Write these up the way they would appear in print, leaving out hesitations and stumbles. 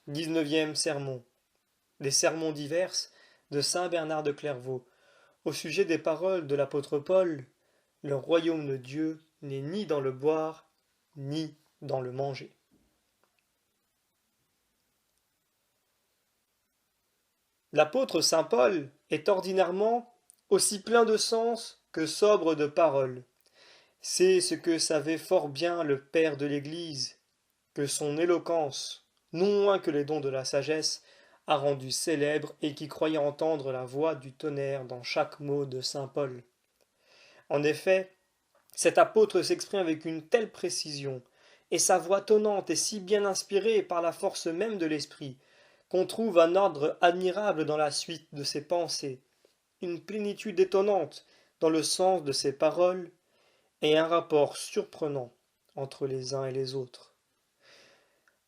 19e sermon. Les sermons divers de saint Bernard de Clairvaux au sujet des paroles de l'apôtre Paul. Le royaume de Dieu n'est ni dans le boire, ni dans le manger. L'apôtre saint Paul est ordinairement aussi plein de sens que sobre de paroles. C'est ce que savait fort bien le père de l'Église, que son éloquence, non moins que les dons de la sagesse, a rendu célèbre et qui croyait entendre la voix du tonnerre dans chaque mot de saint Paul. En effet, cet apôtre s'exprime avec une telle précision, et sa voix tonnante est si bien inspirée par la force même de l'esprit, qu'on trouve un ordre admirable dans la suite de ses pensées, une plénitude étonnante dans le sens de ses paroles, et un rapport surprenant entre les uns et les autres.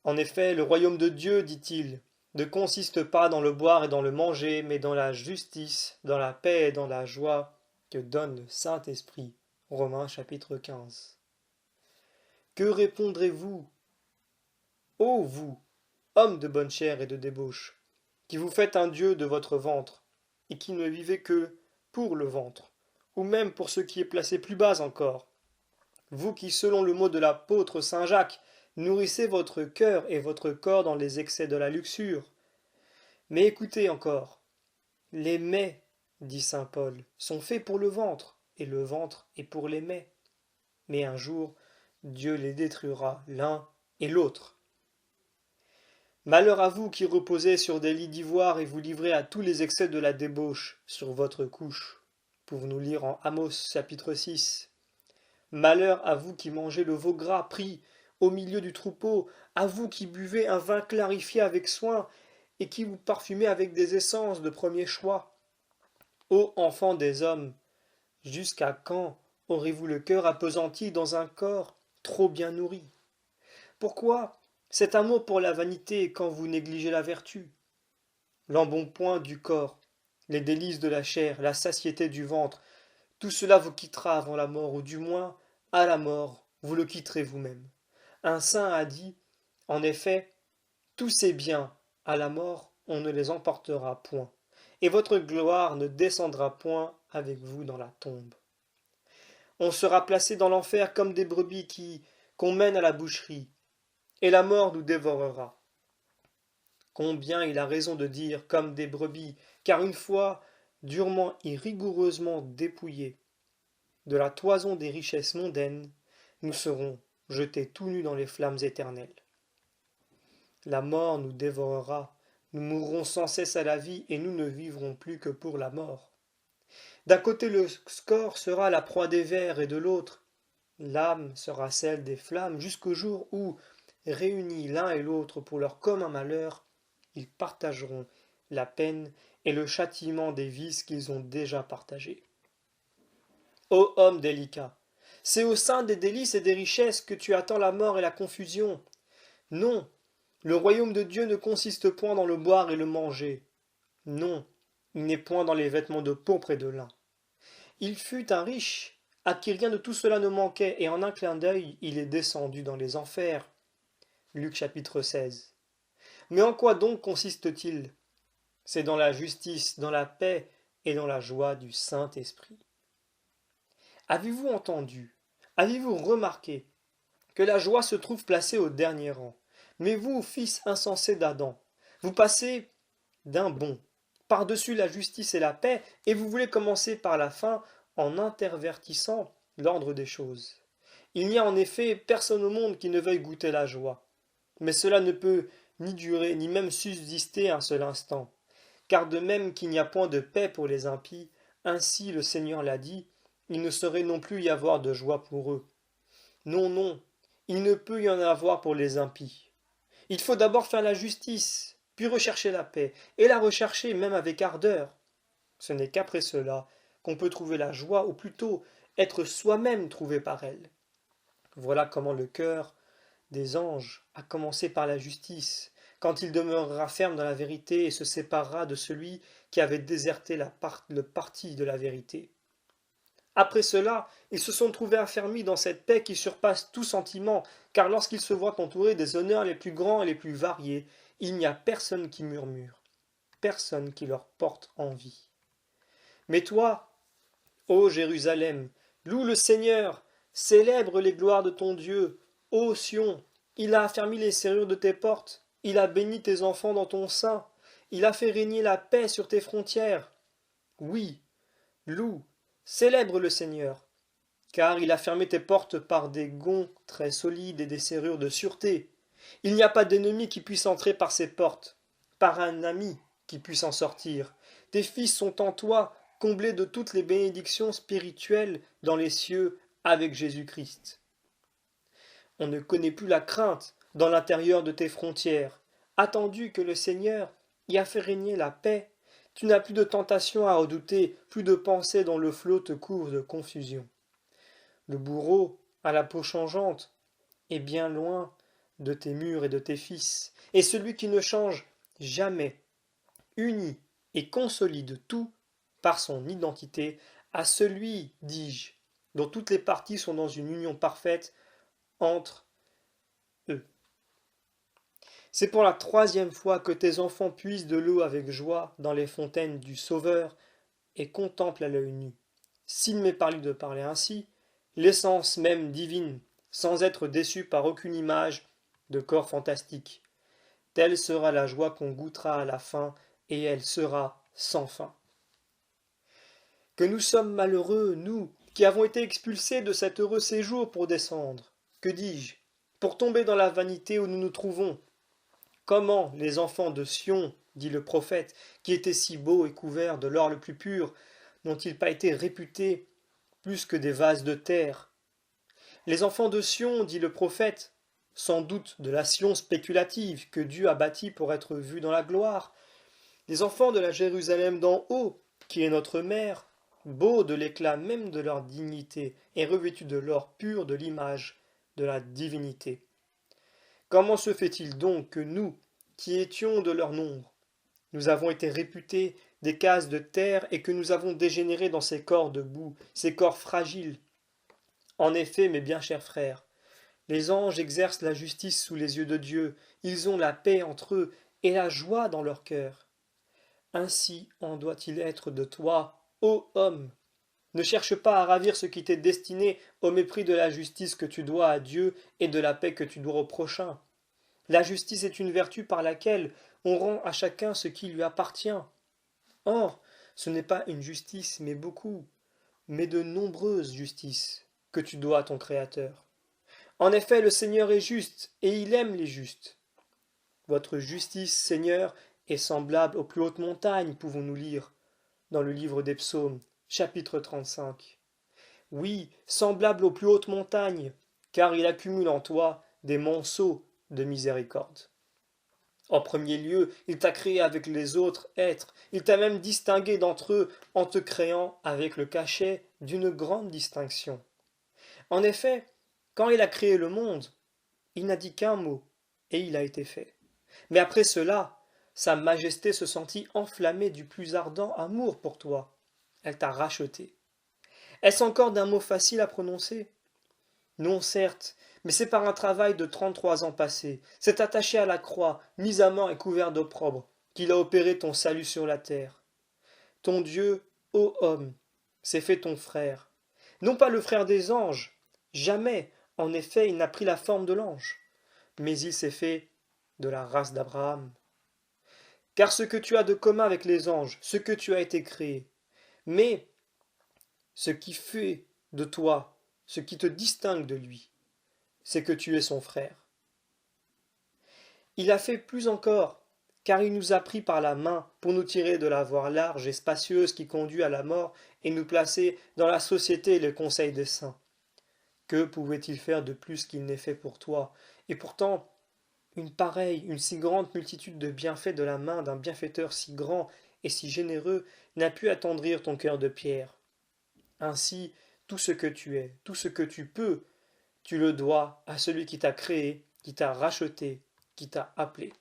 En effet, le royaume de Dieu, dit-il, ne consiste pas dans le boire et dans le manger, mais dans la justice, dans la paix et dans la joie que donne le Saint-Esprit. Romains chapitre 15. Que répondrez-vous, ô vous, hommes de bonne chair et de débauche, qui vous faites un Dieu de votre ventre, et qui ne vivez que pour le ventre, ou même pour ce qui est placé plus bas encore, vous qui, selon le mot de l'apôtre saint Jacques, nourrissez votre cœur et votre corps dans les excès de la luxure. Mais écoutez encore, les mets, dit saint Paul, sont faits pour le ventre, et le ventre est pour les mets. Mais un jour, Dieu les détruira l'un et l'autre. Malheur à vous qui reposez sur des lits d'ivoire et vous livrez à tous les excès de la débauche sur votre couche. Pouvons-nous lire en Amos chapitre 6. Malheur à vous qui mangez le veau gras pris au milieu du troupeau, à vous qui buvez un vin clarifié avec soin et qui vous parfumez avec des essences de premier choix. Ô enfants des hommes, jusqu'à quand aurez-vous le cœur appesanti dans un corps trop bien nourri? Pourquoi cet amour pour la vanité quand vous négligez la vertu? L'embonpoint du corps, les délices de la chair, la satiété du ventre, tout cela vous quittera avant la mort, ou du moins, à la mort, vous le quitterez vous-même. Un saint a dit, en effet, tous ces biens, à la mort, on ne les emportera point, et votre gloire ne descendra point avec vous dans la tombe. On sera placé dans l'enfer comme des brebis qu'on mène à la boucherie, et la mort nous dévorera. Combien il a raison de dire comme des brebis, car une fois durement et rigoureusement dépouillés de la toison des richesses mondaines, nous serons jetés tout nus dans les flammes éternelles. La mort nous dévorera, nous mourrons sans cesse à la vie, et nous ne vivrons plus que pour la mort. D'un côté le score sera la proie des vers, et de l'autre, l'âme sera celle des flammes, jusqu'au jour où, réunis l'un et l'autre pour leur commun malheur, ils partageront la peine et le châtiment des vices qu'ils ont déjà partagés. Ô homme délicat, c'est au sein des délices et des richesses que tu attends la mort et la confusion. Non, le royaume de Dieu ne consiste point dans le boire et le manger. Non, il n'est point dans les vêtements de pourpre et de lin. Il fut un riche, à qui rien de tout cela ne manquait, et en un clin d'œil il est descendu dans les enfers. Luc chapitre 16. Mais en quoi donc consiste-t-il? C'est dans la justice, dans la paix et dans la joie du Saint-Esprit. Avez-vous entendu, avez-vous remarqué que la joie se trouve placée au dernier rang? Mais vous, fils insensés d'Adam, vous passez d'un bond par-dessus la justice et la paix, et vous voulez commencer par la fin en intervertissant l'ordre des choses. Il n'y a en effet personne au monde qui ne veuille goûter la joie, mais cela ne peut ni durer, ni même subsister un seul instant, car de même qu'il n'y a point de paix pour les impies, ainsi le Seigneur l'a dit, il ne saurait non plus y avoir de joie pour eux. Non, non, il ne peut y en avoir pour les impies. Il faut d'abord faire la justice, puis rechercher la paix, et la rechercher même avec ardeur. Ce n'est qu'après cela qu'on peut trouver la joie, ou plutôt être soi-même trouvé par elle. Voilà comment le cœur des anges a commencé par la justice, quand il demeurera ferme dans la vérité et se séparera de celui qui avait déserté le parti de la vérité. Après cela, ils se sont trouvés affermis dans cette paix qui surpasse tout sentiment, car lorsqu'ils se voient entourés des honneurs les plus grands et les plus variés, il n'y a personne qui murmure, personne qui leur porte envie. Mais toi, ô Jérusalem, loue le Seigneur, célèbre les gloires de ton Dieu. Ô Sion, il a affermi les serrures de tes portes, il a béni tes enfants dans ton sein, il a fait régner la paix sur tes frontières. Oui, loue, célèbre le Seigneur, car il a fermé tes portes par des gonds très solides et des serrures de sûreté. Il n'y a pas d'ennemi qui puisse entrer par ces portes, par un ami qui puisse en sortir. Tes fils sont en toi, comblés de toutes les bénédictions spirituelles dans les cieux avec Jésus-Christ. On ne connaît plus la crainte dans l'intérieur de tes frontières. Attendu que le Seigneur y a fait régner la paix, tu n'as plus de tentation à redouter, plus de pensées dont le flot te couvre de confusion. Le bourreau, à la peau changeante, est bien loin de tes murs et de tes fils, et celui qui ne change jamais, unit et consolide tout par son identité, à celui, dis-je, dont toutes les parties sont dans une union parfaite entre eux. C'est pour la troisième fois que tes enfants puisent de l'eau avec joie dans les fontaines du Sauveur et contemplent à l'œil nu. S'il m'est parlé de parler ainsi, l'essence même divine, sans être déçu par aucune image de corps fantastique. Telle sera la joie qu'on goûtera à la fin, et elle sera sans fin. Que nous sommes malheureux, nous, qui avons été expulsés de cet heureux séjour pour descendre, que dis-je, pour tomber dans la vanité où nous nous trouvons. Comment les enfants de Sion, dit le prophète, qui étaient si beaux et couverts de l'or le plus pur, n'ont-ils pas été réputés plus que des vases de terre? Les enfants de Sion, dit le prophète, sans doute de la Sion spéculative que Dieu a bâtie pour être vue dans la gloire, les enfants de la Jérusalem d'en haut, qui est notre mère, beaux de l'éclat même de leur dignité et revêtus de l'or pur de l'image de la divinité. Comment se fait-il donc que nous, qui étions de leur nombre, nous avons été réputés des cases de terre et que nous avons dégénéré dans ces corps de boue, ces corps fragiles? En effet, mes bien chers frères, les anges exercent la justice sous les yeux de Dieu, ils ont la paix entre eux et la joie dans leur cœur. Ainsi en doit-il être de toi, ô homme. Ne cherche pas à ravir ce qui t'est destiné au mépris de la justice que tu dois à Dieu et de la paix que tu dois au prochain. La justice est une vertu par laquelle on rend à chacun ce qui lui appartient. Or, ce n'est pas une justice, mais beaucoup, mais de nombreuses justices que tu dois à ton Créateur. En effet, le Seigneur est juste, et il aime les justes. Votre justice, Seigneur, est semblable aux plus hautes montagnes, pouvons-nous lire dans le livre des Psaumes, chapitre 35. Oui, semblable aux plus hautes montagnes, car il accumule en toi des monceaux de miséricorde. En premier lieu, il t'a créé avec les autres êtres, il t'a même distingué d'entre eux en te créant avec le cachet d'une grande distinction. En effet, quand il a créé le monde, il n'a dit qu'un mot, et il a été fait. Mais après cela, sa majesté se sentit enflammée du plus ardent amour pour toi. Elle t'a racheté. Est-ce encore d'un mot facile à prononcer? Non, certes, mais c'est par un travail de 33 ans passés, c'est attaché à la croix, mis à mort et couvert d'opprobre, qu'il a opéré ton salut sur la terre. Ton Dieu, ô homme, s'est fait ton frère. Non pas le frère des anges, jamais, en effet, il n'a pris la forme de l'ange, mais il s'est fait de la race d'Abraham. Car ce que tu as de commun avec les anges, ce que tu as été créé, mais ce qui fait de toi, ce qui te distingue de lui, c'est que tu es son frère. Il a fait plus encore, car il nous a pris par la main pour nous tirer de la voie large et spacieuse qui conduit à la mort et nous placer dans la société et le conseil des saints. Que pouvait-il faire de plus qu'il n'ait fait pour toi? Et pourtant, une si grande multitude de bienfaits de la main d'un bienfaiteur si grand et si généreux n'a pu attendrir ton cœur de pierre. Ainsi, tout ce que tu es, tout ce que tu peux, tu le dois à celui qui t'a créé, qui t'a racheté, qui t'a appelé.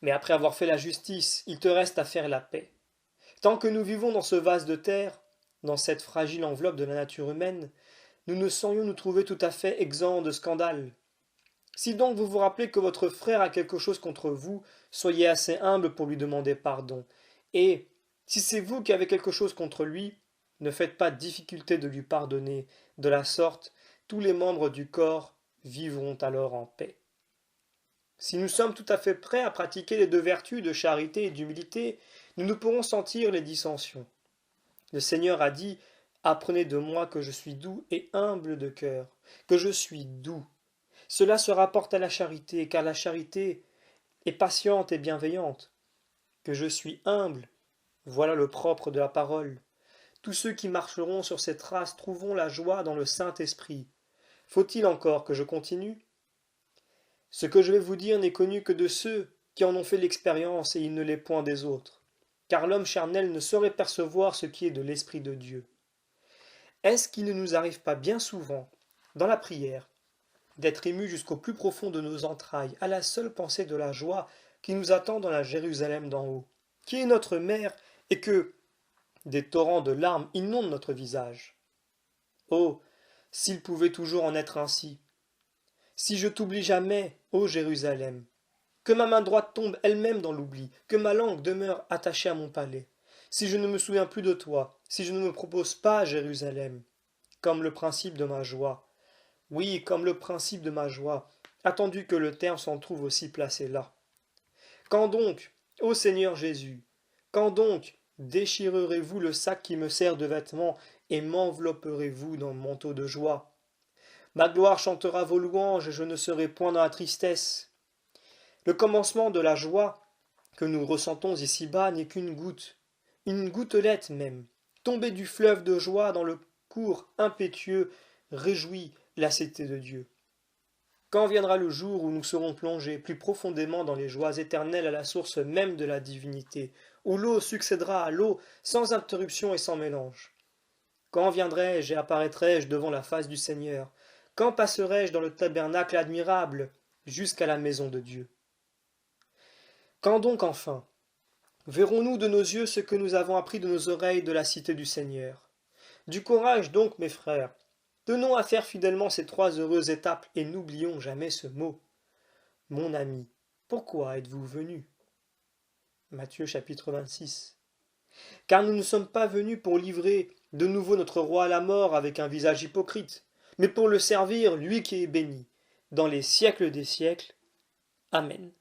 Mais après avoir fait la justice, il te reste à faire la paix. Tant que nous vivons dans ce vase de terre, dans cette fragile enveloppe de la nature humaine, nous ne saurions nous trouver tout à fait exempts de scandale. Si donc vous vous rappelez que votre frère a quelque chose contre vous, soyez assez humble pour lui demander pardon. Et, si c'est vous qui avez quelque chose contre lui, ne faites pas difficulté de lui pardonner. De la sorte, tous les membres du corps vivront alors en paix. Si nous sommes tout à fait prêts à pratiquer les deux vertus de charité et d'humilité, nous ne pourrons sentir les dissensions. Le Seigneur a dit, apprenez de moi que je suis doux et humble de cœur, que je suis doux. Cela se rapporte à la charité, car la charité est patiente et bienveillante. Que je suis humble, voilà le propre de la parole. Tous ceux qui marcheront sur ces traces trouveront la joie dans le Saint-Esprit. Faut-il encore que je continue? Ce que je vais vous dire n'est connu que de ceux qui en ont fait l'expérience et il ne l'est point des autres, car l'homme charnel ne saurait percevoir ce qui est de l'Esprit de Dieu. Est-ce qu'il ne nous arrive pas bien souvent, dans la prière, d'être émus jusqu'au plus profond de nos entrailles à la seule pensée de la joie qui nous attend dans la Jérusalem d'en haut, qui est notre mère, et que des torrents de larmes inondent notre visage? Oh, s'il pouvait toujours en être ainsi! Si je t'oublie jamais, ô Jérusalem, que ma main droite tombe elle-même dans l'oubli, que ma langue demeure attachée à mon palais, si je ne me souviens plus de toi, si je ne me propose pas Jérusalem, comme le principe de ma joie, oui, comme le principe de ma joie, attendu que le terme s'en trouve aussi placé là. Quand donc, ô Seigneur Jésus, quand donc déchirerez-vous le sac qui me sert de vêtement et m'envelopperez-vous d'un manteau de joie? Ma gloire chantera vos louanges et je ne serai point dans la tristesse. Le commencement de la joie que nous ressentons ici-bas n'est qu'une goutte, une gouttelette même, tombée du fleuve de joie dans le cours impétueux, réjouit la cité de Dieu. Quand viendra le jour où nous serons plongés plus profondément dans les joies éternelles à la source même de la divinité, où l'eau succédera à l'eau sans interruption et sans mélange? Quand viendrai-je et apparaîtrai-je devant la face du Seigneur? Quand passerai-je dans le tabernacle admirable jusqu'à la maison de Dieu? Quand donc enfin verrons-nous de nos yeux ce que nous avons appris de nos oreilles de la cité du Seigneur? Du courage donc, mes frères, tenons à faire fidèlement ces 3 heureuses étapes et n'oublions jamais ce mot. Mon ami, pourquoi êtes-vous venu? Matthieu chapitre 26. Car nous ne sommes pas venus pour livrer de nouveau notre roi à la mort avec un visage hypocrite, mais pour le servir, lui qui est béni, dans les siècles des siècles. Amen.